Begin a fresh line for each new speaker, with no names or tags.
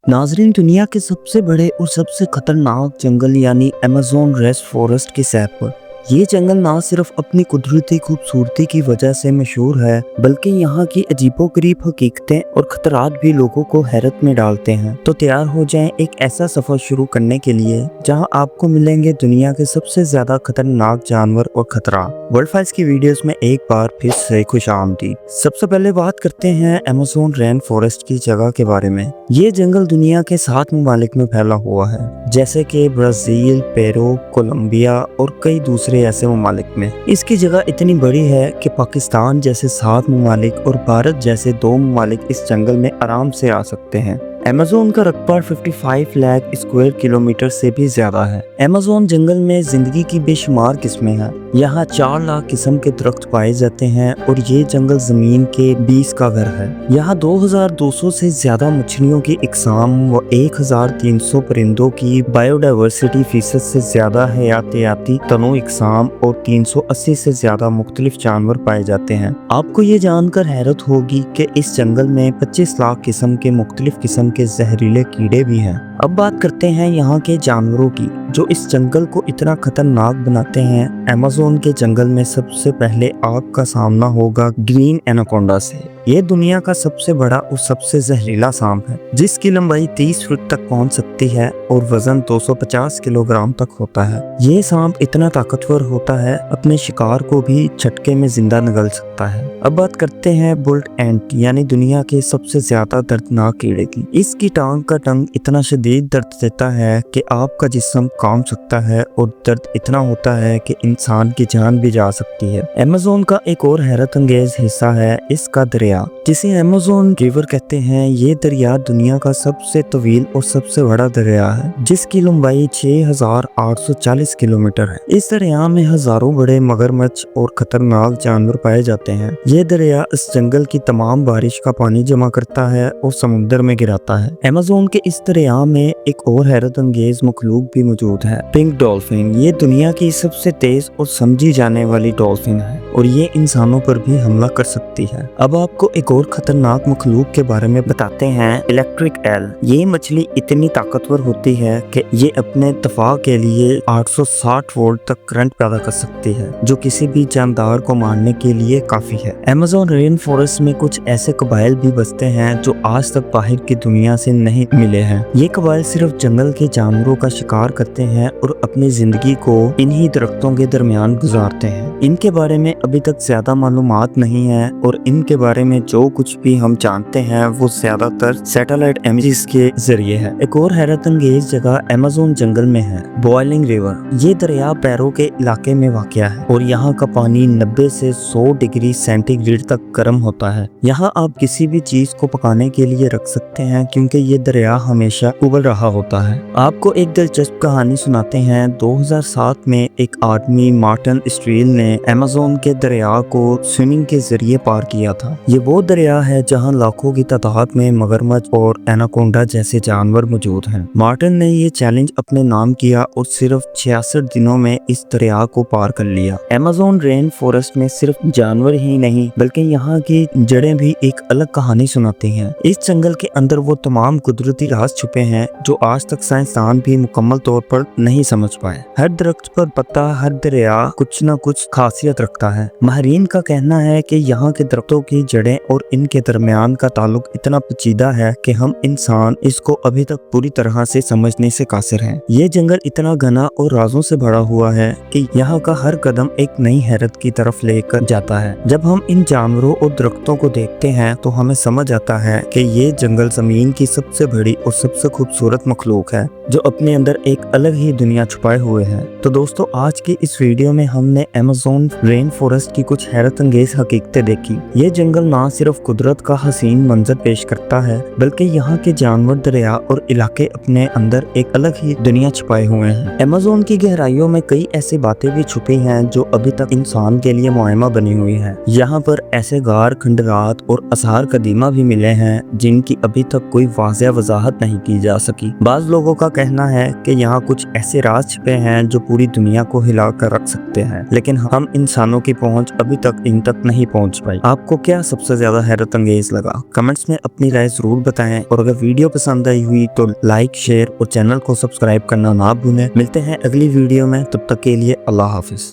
नाजरीन, दुनिया के सबसे बड़े और सबसे खतरनाक जंगल यानी अमेज़न रेन फॉरेस्ट की सैर पर। ये जंगल ना सिर्फ अपनी कुदरती खूबसूरती की वजह से मशहूर है, बल्कि यहाँ की अजीबोगरीब हकीकतें और खतरात भी लोगों को हैरत में डालते हैं। तो तैयार हो जाएं एक ऐसा सफर शुरू करने के लिए जहाँ आपको मिलेंगे दुनिया के सबसे ज्यादा खतरनाक जानवर और खतरा। वर्ल्ड फाइल्स की वीडियोस में एक बार फिर से खुशामदीद। सबसे पहले बात करते हैं अमेज़न रेन फॉरेस्ट की जगह के बारे में। ये जंगल दुनिया के 7 ममालिक में फैला हुआ है, जैसे कि ब्राजील, पेरू, कोलंबिया और कई दूसरे ऐसे ममालिक में। इसकी जगह इतनी बड़ी है कि पाकिस्तान जैसे 7 ममालिक और भारत जैसे 2 ममालिक इस जंगल में आराम से आ सकते हैं। अमेज़न का रकबा 55 लाख स्क्वायर किलोमीटर से भी ज्यादा है। अमेज़न जंगल में जिंदगी की बेशुमार किस्में हैं। यहाँ 4 लाख किस्म के दरख्त पाए जाते हैं और ये जंगल जमीन के 20 का घर है। यहाँ 2200 से ज्यादा मछलियों की इकसाम व 1300 परिंदों की बायोडाइवर्सिटी फीसद से ज्यादा हयातियाती तनो इकसाम और 380 से ज्यादा मुख्तलिफ जानवर पाए जाते हैं। आपको ये जानकर हैरत होगी कि इस जंगल में 25 लाख किस्म के मुख्तलिफ किस्म के जहरीले कीड़े भी हैं। अब बात करते हैं यहाँ के जानवरों की जो इस जंगल को इतना खतरनाक बनाते हैं। अमेज़न के जंगल में सबसे पहले आपका सामना होगा ग्रीन एनाकोंडा से। ये दुनिया का सबसे बड़ा और सबसे जहरीला सांप है, जिसकी लंबाई 30 फुट तक पहुंच सकती है और वजन 250 किलोग्राम तक होता है। ये सांप इतना ताकतवर होता है, अपने शिकार को भी झटके में जिंदा निगल सकता है। अब बात करते हैं बुल्ट एंट यानी दुनिया के सबसे ज्यादा दर्दनाक कीड़े की। इसकी टांग का टंग इतना शदीद दर्द देता है कि आपका जिस्म कांप सकता है और दर्द इतना होता है कि इंसान की जान भी जा सकती है। अमेज़न का एक और हैरत अंगेज हिस्सा है इसका दरिया, जिसे अमेज़न रिवर कहते हैं। ये दरिया दुनिया का सबसे तवील और सबसे बड़ा दरिया है, जिसकी लंबाई 6840 किलोमीटर है। इस दरिया में हजारों बड़े मगरमच्छ और खतरनाक जानवर पाए जाते हैं। ये दरिया इस जंगल की तमाम बारिश का पानी जमा करता है और समुद्र में गिराता है। अमेज़न के इस दरिया में एक और हैरत अंगेज मखलूक भी मौजूद है, पिंक डॉल्फिन। ये दुनिया की सबसे तेज और समझी जाने वाली डॉल्फिन है और ये इंसानों पर भी हमला कर सकती है। अब आपको एक और खतरनाक मखलूक के बारे में बताते हैं, इलेक्ट्रिक एल। ये मछली इतनी ताकतवर होती है कि ये अपने दफा के लिए 860 वोल्ट तक करंट पैदा कर सकती है, जो किसी भी जानदार को मारने के लिए काफी है। अमेज़न रेन फॉरेस्ट में कुछ ऐसे कबाइल भी बसते हैं जो आज तक बाहर की दुनिया से नहीं मिले हैं। ये कबाइल सिर्फ जंगल के जानवरों का शिकार करते हैं और अपनी जिंदगी को इन्हीं दरख्तों के दरमियान गुजारते हैं। इनके बारे में अभी तक ज्यादा मालूमात नहीं है और इनके बारे में जो कुछ भी हम जानते हैं वो ज्यादातर सैटेलाइट इमेजेस के जरिए है। एक और हैरत अंगेज जगह अमेज़न जंगल में है, बॉइलिंग रिवर। ये दरिया पेरू के इलाके में वाक़या है और यहाँ का पानी 90 से 100 डिग्री सेंटीग्रेड तक गर्म होता है। यहाँ आप किसी भी चीज को पकाने के लिए रख सकते हैं क्योंकि ये दरिया हमेशा उबल रहा होता है। आपको एक दिलचस्प कहानी सुनाते हैं। 2007 में एक आदमी मार्टिन स्ट्रील ने अमेज़न के दरिया को स्विमिंग के जरिए पार किया था। ये वो दरिया है जहाँ लाखों की तादाद में मगरमच्छ और एनाकोंडा जैसे जानवर मौजूद हैं। मार्टिन ने ये चैलेंज अपने नाम किया और सिर्फ 66 दिनों में इस दरिया को पार कर लिया। अमेज़न रेन फॉरेस्ट में सिर्फ जानवर ही नहीं बल्कि यहाँ की जड़ें भी एक अलग कहानी सुनाती हैं। इस जंगल के अंदर वो तमाम कुदरती राज छुपे हैं जो आज तक साइंसदान भी मुकम्मल तौर पर नहीं समझ पाए। हर दरख्त पर पत्ता, हर दरिया कुछ न कुछ खासियत रखता है। माहिरीन का कहना है कि यहाँ के दरख्तों की जड़ें और इनके दरमियान का ताल्लुक इतना पेचीदा है कि हम इंसान इसको अभी तक पूरी तरह से समझने से कासिर हैं। ये जंगल इतना घना और राजों से भरा हुआ है कि यहाँ का हर कदम एक नई हैरत की तरफ लेकर जाता है। जब हम इन जानवरों और दरख्तों को देखते हैं तो हमें समझ आता है कि ये जंगल जमीन की सबसे बड़ी और सबसे खूबसूरत मखलूक है जो अपने अंदर एक अलग ही दुनिया छुपाए हुए है। तो दोस्तों, आज की इस वीडियो में हमने अमेज़न रेन फॉरेस्ट की कुछ हैरत अंगेज हकीकतें देखी। ये जंगल ना सिर्फ कुदरत का हसीन मंजर पेश करता है बल्कि यहाँ के जानवर, दरिया और इलाके अपने अंदर एक अलग ही दुनिया छुपाए हुए हैं। अमेज़न की गहराइयों में कई ऐसी बातें भी छुपी हैं जो अभी तक इंसान के लिए मुआयमा बनी हुई है। यहाँ पर ऐसे गार, खंडरात और आसार कदीमा भी मिले हैं जिनकी अभी तक कोई वाज़ेह वजाहत नहीं की जा सकी। बाज़ लोगों का کہنا ہے کہ یہاں کچھ ایسے راز چھپے ہیں جو پوری دنیا کو ہلا کر رکھ سکتے ہیں، لیکن ہم انسانوں کی پہنچ ابھی تک ان تک نہیں پہنچ پائی۔ آپ کو کیا سب سے زیادہ حیرت انگیز لگا؟ کمنٹس میں اپنی رائے ضرور بتائیں، اور اگر ویڈیو پسند آئی ہوئی تو لائک، شیئر اور چینل کو سبسکرائب کرنا نہ بھولیں۔ ملتے ہیں اگلی ویڈیو میں، تب تک کے لیے اللہ حافظ۔